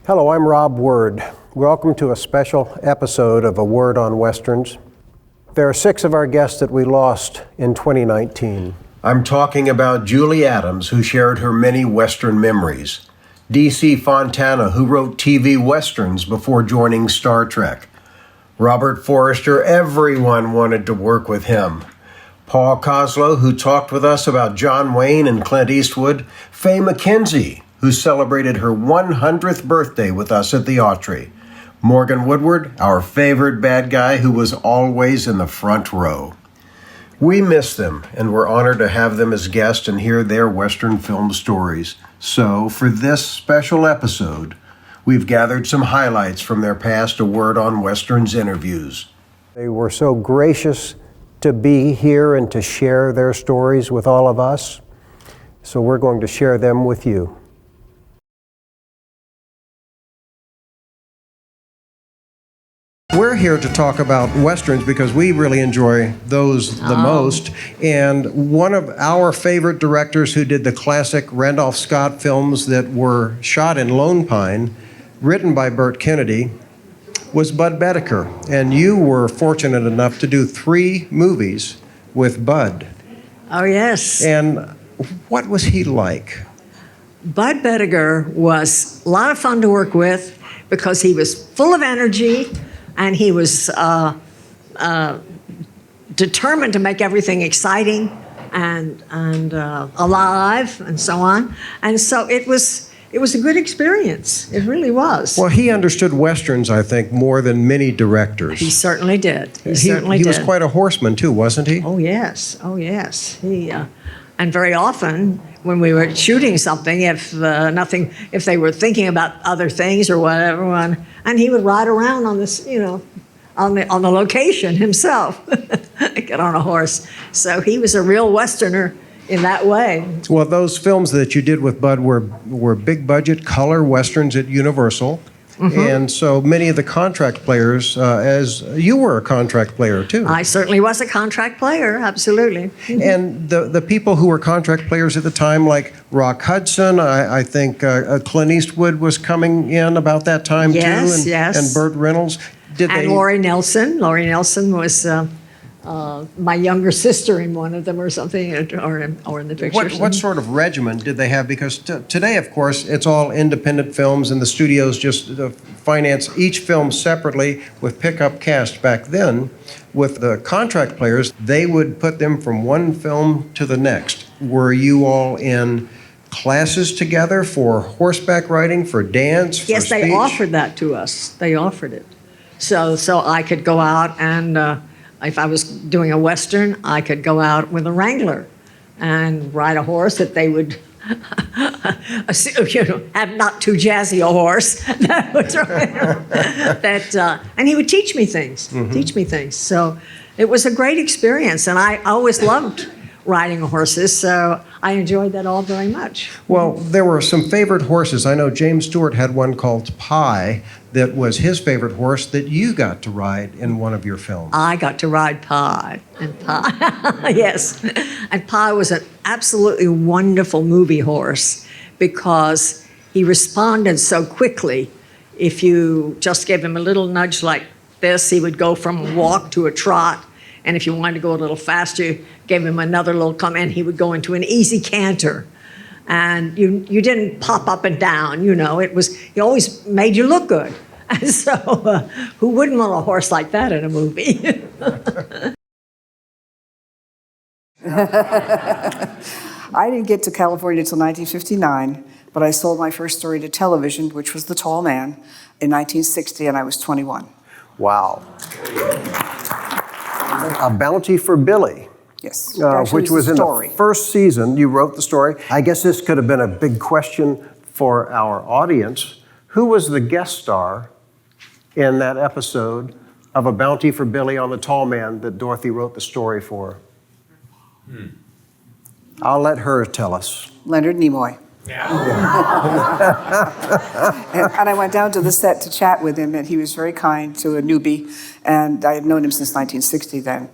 Hello, I'm Rob Word. Welcome to a special episode of A Word on Westerns. There are 6 of our guests that we lost in 2019. I'm talking about Julie Adams, who shared her many Western memories. D.C. Fontana, who wrote TV Westerns before joining Star Trek. Robert Forster, everyone wanted to work with him. Paul Koslo, who talked with us about John Wayne and Clint Eastwood. Fay McKenzie, who celebrated her 100th birthday with us at the Autry. Morgan Woodward, our favorite bad guy who was always in the front row. We miss them, and we're honored to have them as guests and hear their Western film stories. So, for this special episode, we've gathered some highlights from their past A Word on Westerns interviews. They were so gracious to be here and to share their stories with all of us. So we're going to share them with you. We're here to talk about Westerns because we really enjoy those the most. And one of our favorite directors who did the classic Randolph Scott films that were shot in Lone Pine, written by Burt Kennedy, was Bud Boetticher. And you were fortunate enough to do 3 movies with Bud. Oh, yes. And what was he like? Bud Boetticher was a lot of fun to work with because he was full of energy and he was determined to make everything exciting and alive and so on. And so it was a good experience. It really was. Well, he understood Westerns, I think, more than many directors. He certainly did. He was quite a horseman, too, wasn't he? Oh, yes. Oh, yes. And very often, when we were shooting something, if they were thinking about other things or whatever, and he would ride around on this, on the location himself, get on a horse. So he was a real Westerner in that way. Well, those films that you did with Bud were big budget color Westerns at Universal. Mm-hmm. And so many of the contract players, as you were a contract player too. I certainly was a contract player, absolutely. Mm-hmm. And the people who were contract players at the time, like Rock Hudson, I think Clint Eastwood was coming in about that time too. Yes. And Burt Reynolds. Laurie Nelson. Laurie Nelson was my younger sister in one of them or something, or in the picture. What sort of regimen did they have? Because today, of course, it's all independent films and the studios just finance each film separately with pickup cast. Back then, with the contract players, they would put them from one film to the next. Were you all in classes together for horseback riding, for dance, for Yes, speech? They offered that to us. They offered it. So I could go out and... if I was doing a Western, I could go out with a wrangler and ride a horse that they would, have not too jazzy a horse. And he would teach me things. Mm-hmm. So it was a great experience, and I always loved riding horses, so I enjoyed that all very much. Well, there were some favorite horses. I know James Stewart had one called Pie that was his favorite horse that you got to ride in one of your films. I got to ride Pie. Yes. And Pie was an absolutely wonderful movie horse because he responded so quickly. If you just gave him a little nudge like this, he would go from a walk to a trot. And if you wanted to go a little faster, gave him another little comment, he would go into an easy canter. And you didn't pop up and down, he always made you look good. And so who wouldn't want a horse like that in a movie? I didn't get to California until 1959, but I sold my first story to television, which was The Tall Man, in 1960, and I was 21. Wow. A Bounty for Billy. Yes. Which was in the first season. You wrote the story. I guess this could have been a big question for our audience. Who was the guest star in that episode of A Bounty for Billy on the Tall Man that Dorothy wrote the story for? I'll let her tell us. Leonard Nimoy. Yeah. and I went down to the set to chat with him, and he was very kind to a newbie, and I had known him since 1960 then.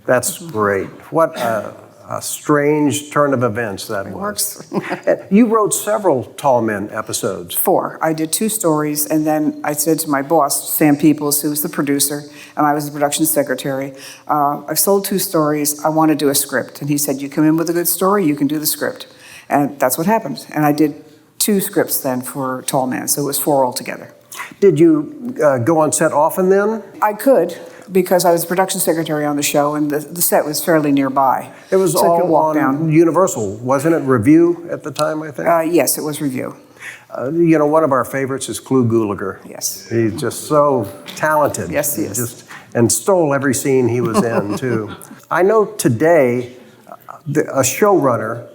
That's great. What a a strange turn of events that It was. works. You wrote several Tall Men episodes. 4. I did 2 stories, and then I said to my boss, Sam Peoples, who was the producer, and I was the production secretary, I've sold 2 stories, I want to do a script. And he said, you come in with a good story, you can do the script. And that's what happened. And I did 2 scripts then for Tall Man, so it was 4 altogether. Did you go on set often then? I could, because I was production secretary on the show, and the set was fairly nearby. It was so I could all walk on down. Universal, wasn't it? Review at the time, I think? Yes, it was Review. One of our favorites is Clu Gulager. Yes. He's just so talented. Yes, he is. And stole every scene he was in, too. I know today a showrunner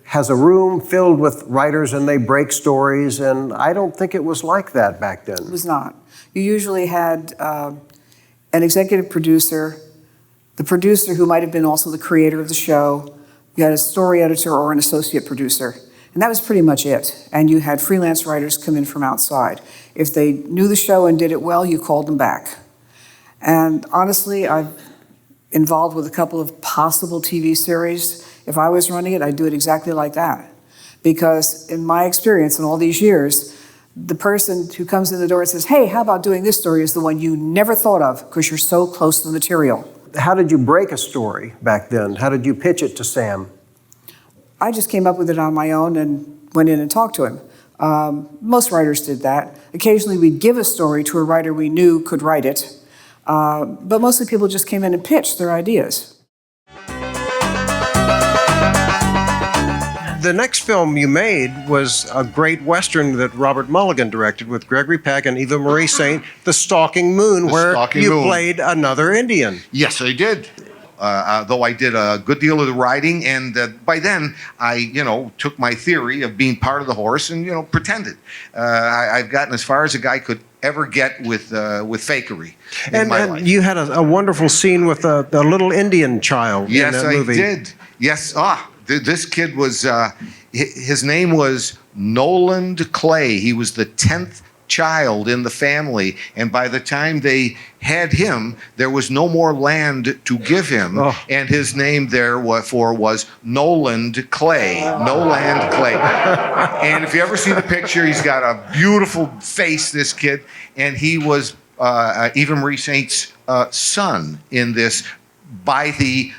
has a room filled with writers and they break stories, and I don't think it was like that back then. It was not. You usually had an executive producer, the producer who might have been also the creator of the show, you had a story editor or an associate producer, and that was pretty much it. And you had freelance writers come in from outside. If they knew the show and did it well, you called them back. And honestly, I'm involved with a couple of possible TV series. If I was running it, I'd do it exactly like that. Because in my experience in all these years, the person who comes in the door and says, hey, how about doing this story, is the one you never thought of because you're so close to the material. How did you break a story back then? How did you pitch it to Sam? I just came up with it on my own and went in and talked to him. Most writers did that. Occasionally we'd give a story to a writer we knew could write it, but mostly people just came in and pitched their ideas. The next film you made was a great Western that Robert Mulligan directed with Gregory Peck and Eva Marie Saint, The Stalking Moon, where you played another Indian. Yes, I did. Though I did a good deal of the writing, and by then I, took my theory of being part of the horse and, pretended. I've gotten as far as a guy could ever get with fakery in my life. And you had a wonderful scene with a little Indian child in that movie. Yes, I did. Yes. This kid was, his name was Noland Clay. He was the 10th child in the family, and by the time they had him, there was no more land to give him, and his name therefore was Noland Clay. Noland Clay. And if you ever see the picture, he's got a beautiful face, this kid, and he was Eva Marie Saint's son in this by the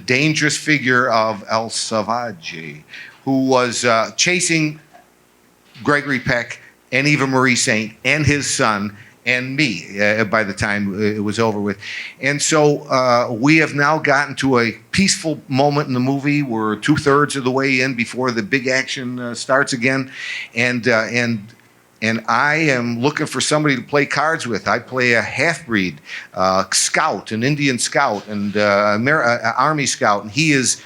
dangerous figure of El Savage, who was chasing Gregory Peck and Eva Marie Saint and his son and me by the time it was over with. And so we have now gotten to a peaceful moment in the movie. We're 2/3 of the way in before the big action starts again. And I am looking for somebody to play cards with. I play a half-breed scout, an Indian scout, and Army scout. And he is,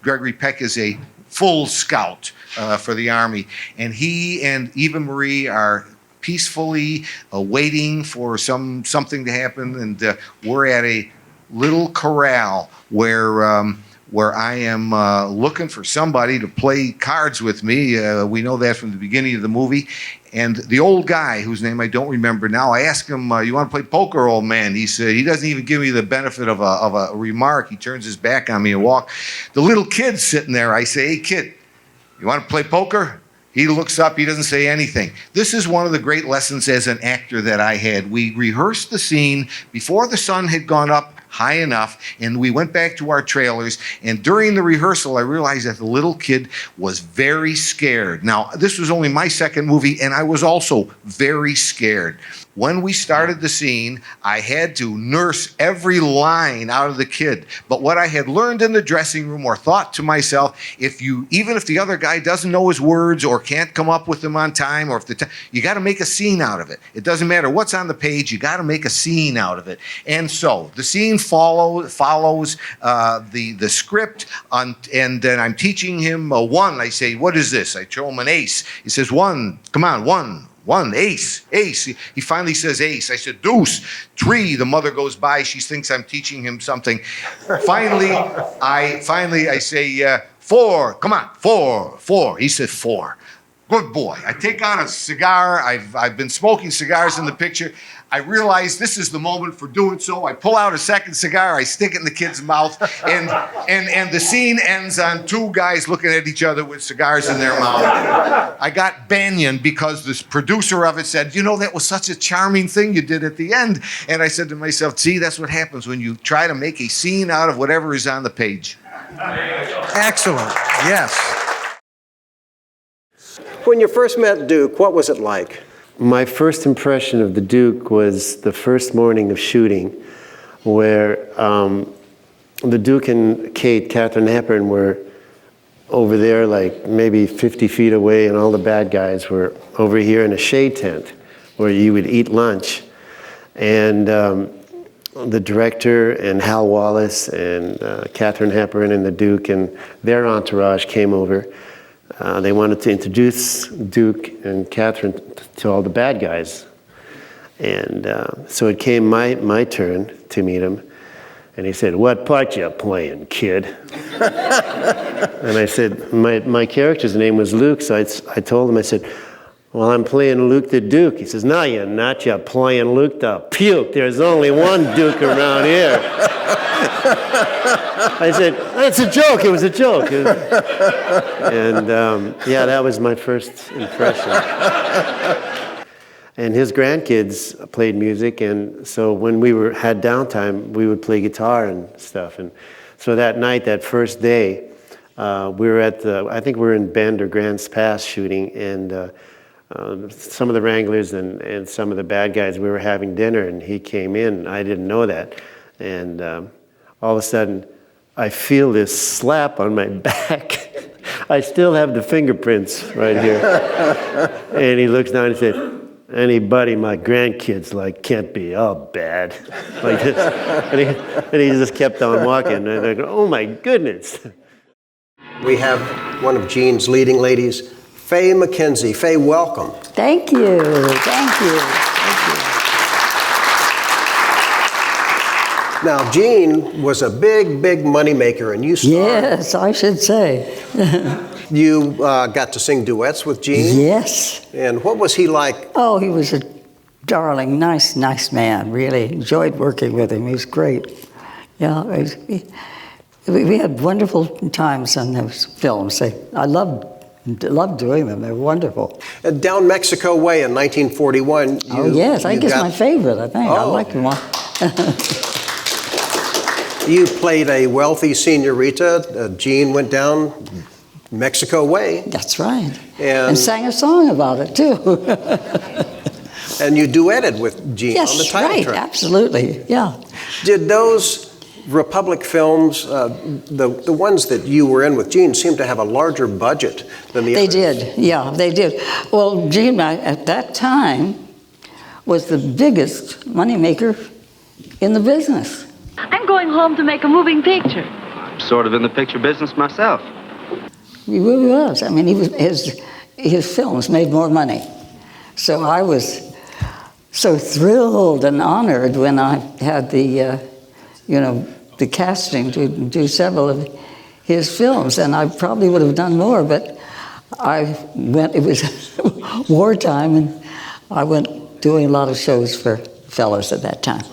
Gregory Peck is a full scout for the Army. And he and Eva Marie are peacefully waiting for something to happen. And we're at a little corral where I am looking for somebody to play cards with me. We know that from the beginning of the movie. And the old guy, whose name I don't remember now, I asked him, you want to play poker, old man? He said, he doesn't even give me the benefit of a remark. He turns his back on me and walks. The little kid's sitting there. I say, hey, kid, you want to play poker? He looks up. He doesn't say anything. This is one of the great lessons as an actor that I had. We rehearsed the scene before the sun had gone up high enough, and we went back to our trailers, and during the rehearsal I realized that the little kid was very scared. Now, this was only my second movie, and I was also very scared. When we started the scene, I had to nurse every line out of the kid. But what I had learned in the dressing room, or thought to myself, even if the other guy doesn't know his words or can't come up with them on time, or you got to make a scene out of it. It doesn't matter what's on the page, you got to make a scene out of it. And so the scene follows the script, and then I'm teaching him one. I say, what is this? I show him an ace. He says, one, come on, one, ace. He finally says ace. I said, deuce, three. The mother goes by. She thinks I'm teaching him something. Finally, I say, four. Come on, four. He said four. Good boy. I take out a cigar. I've been smoking cigars in the picture. I realize this is the moment for doing so. I pull out a second cigar. I stick it in the kid's mouth, and the scene ends on two guys looking at each other with cigars in their mouth. I got Banyan because this producer of it said, you know, that was such a charming thing you did at the end. And I said to myself, see, that's what happens when you try to make a scene out of whatever is on the page. Excellent. Yes. When you first met Duke, what was it like? My first impression of the Duke was the first morning of shooting, where the Duke and Katharine Hepburn, were over there like maybe 50 feet away, and all the bad guys were over here in a shade tent where you would eat lunch. And the director and Hal Wallace and Katharine Hepburn and the Duke and their entourage came over. They wanted to introduce Duke and Katharine to all the bad guys. And so it came my turn to meet him. And he said, "What part you playing, kid?" And I said, my character's name was Luke, so I told him, I said, "Well, I'm playing Luke the Duke." He says, "No, you're not. You're playing Luke the Puke. There's only one Duke around here." I said, "It's a joke. It was a joke." And yeah, that was my first impression. And his grandkids played music, and so when we had downtime, we would play guitar and stuff. And so that night, that first day, we were at I think we were in Bend or Grants Pass shooting, and some of the Wranglers and some of the bad guys, we were having dinner, and he came in. I didn't know that. And all of a sudden, I feel this slap on my back. I still have the fingerprints right here. And he looks down and said, "Anybody my grandkids like can't be all bad." Like this. And he just kept on walking. And I go, "Oh my goodness." We have one of Gene's leading ladies, Fay McKenzie. Fay, welcome. Thank you. Thank you. Thank you. Now, Gene was a big, big moneymaker, and you starred. Yes, I should say. You got to sing duets with Gene? Yes. And what was he like? Oh, he was a darling, nice man. Really enjoyed working with him. He was great. Yeah, we had wonderful times on those films. I loved doing them. They were wonderful. Down Mexico Way in 1941. Oh, yes. I guess my favorite, I think. I liked them all. You played a wealthy senorita. Gene went down Mexico Way. That's right. And sang a song about it, too. And you duetted with Gene on the title track. Absolutely, yeah. Did those Republic films, the ones that you were in with Gene, seem to have a larger budget than the others? They did, yeah, they did. Well, Gene, at that time, was the biggest moneymaker in the business. I'm going home to make a moving picture. I'm sort of in the picture business myself. He really was. I mean, his films made more money. So I was so thrilled and honored when I had the casting to do several of his films. And I probably would have done more, but it was wartime, and I went doing a lot of shows for fellows at that time.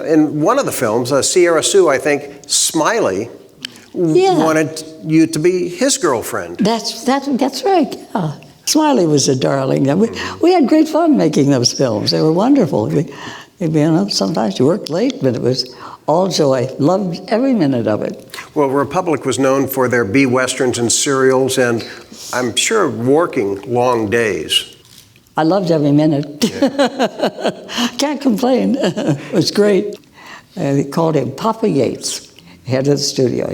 In one of the films, Sierra Sue, I think, Smiley wanted you to be his girlfriend. That's right, yeah. Smiley was a darling. We had great fun making those films. They were wonderful. Sometimes you worked late, but it was all joy. Loved every minute of it. Well, Republic was known for their B-westerns and serials, and I'm sure working long days. I loved every minute. Can't complain. It was great. They called him Papa Yates, head of the studio.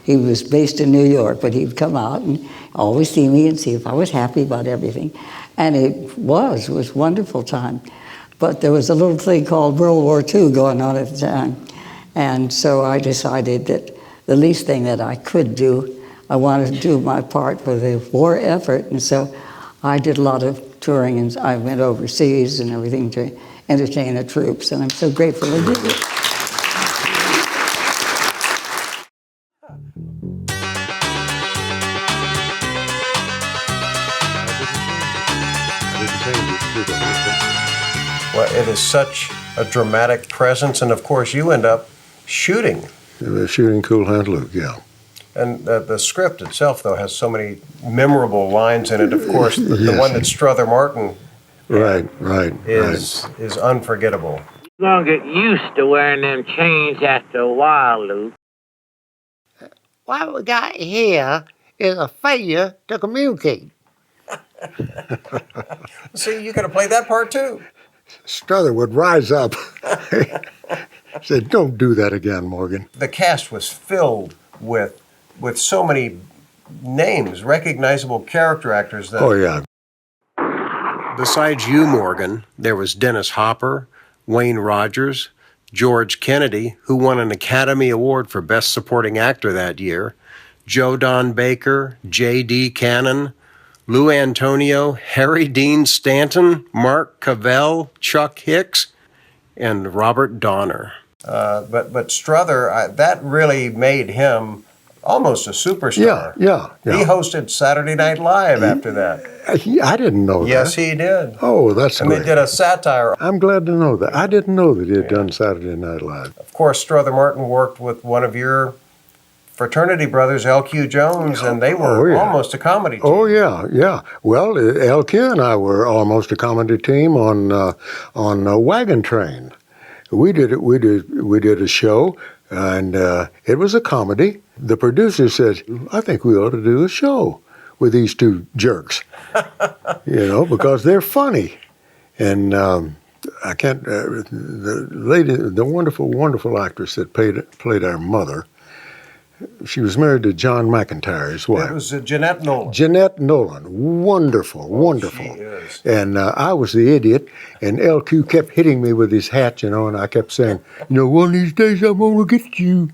He was based in New York, but he'd come out and always see me and see if I was happy about everything. And it was a wonderful time. But there was a little thing called World War II going on at the time. And so I decided that the least thing that I could do, I wanted to do my part for the war effort. And so I did a lot of touring, and I went overseas and everything to entertain the troops, and I'm so grateful to do it. Well, it is such a dramatic presence, and of course you end up shooting. Shooting Cool Hand Luke, yeah. And the script itself, though, has so many memorable lines in it. Of course, the one that Strother Martin Right. is unforgettable. You're gonna get used to wearing them chains after a while, Luke. What we got here is a failure to communicate. See, you could have played that part, too. Strother would rise up. Said, "Don't do that again, Morgan." The cast was filled with so many names, recognizable character actors. That, Oh, yeah. Besides you, Morgan, there was Dennis Hopper, Wayne Rogers, George Kennedy, who won an Academy Award for Best Supporting Actor that year, Joe Don Baker, J.D. Cannon, Lou Antonio, Harry Dean Stanton, Mark Cavell, Chuck Hicks, and Robert Donner. But Strother, that really made him almost a superstar. Yeah. He hosted Saturday Night Live after that. I didn't know that. Yes, he did. Oh, that's And great. they did a satire. I'm glad to know that. I didn't know that he had done Saturday Night Live. Of course, Strother Martin worked with one of your fraternity brothers, L.Q. Jones, and they were almost a comedy team. Oh, yeah. Well, L.Q. and I were almost a comedy team on Wagon Train. We did a show, and it was a comedy. The producer said, "I think we ought to do a show with these two jerks," because they're funny. And I can't. The wonderful actress that played our mother. She was married to John McIntyre's wife. It was Jeanette Nolan. Jeanette Nolan, wonderful. She is. And I was the idiot, and LQ kept hitting me with his hat, and I kept saying, "One of these days I'm gonna get you."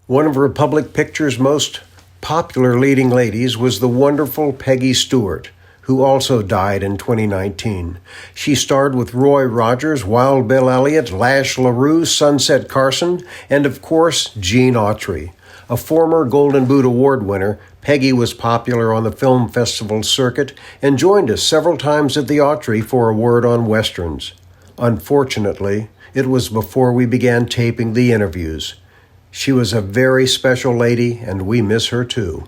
One of Republic Pictures' most popular leading ladies was the wonderful Peggy Stewart, who also died in 2019. She starred with Roy Rogers, Wild Bill Elliott, Lash LaRue, Sunset Carson, and of course, Gene Autry. A former Golden Boot Award winner, Peggy was popular on the film festival circuit and joined us several times at the Autry for A Word on Westerns. Unfortunately, it was before we began taping the interviews. She was a very special lady, and we miss her too.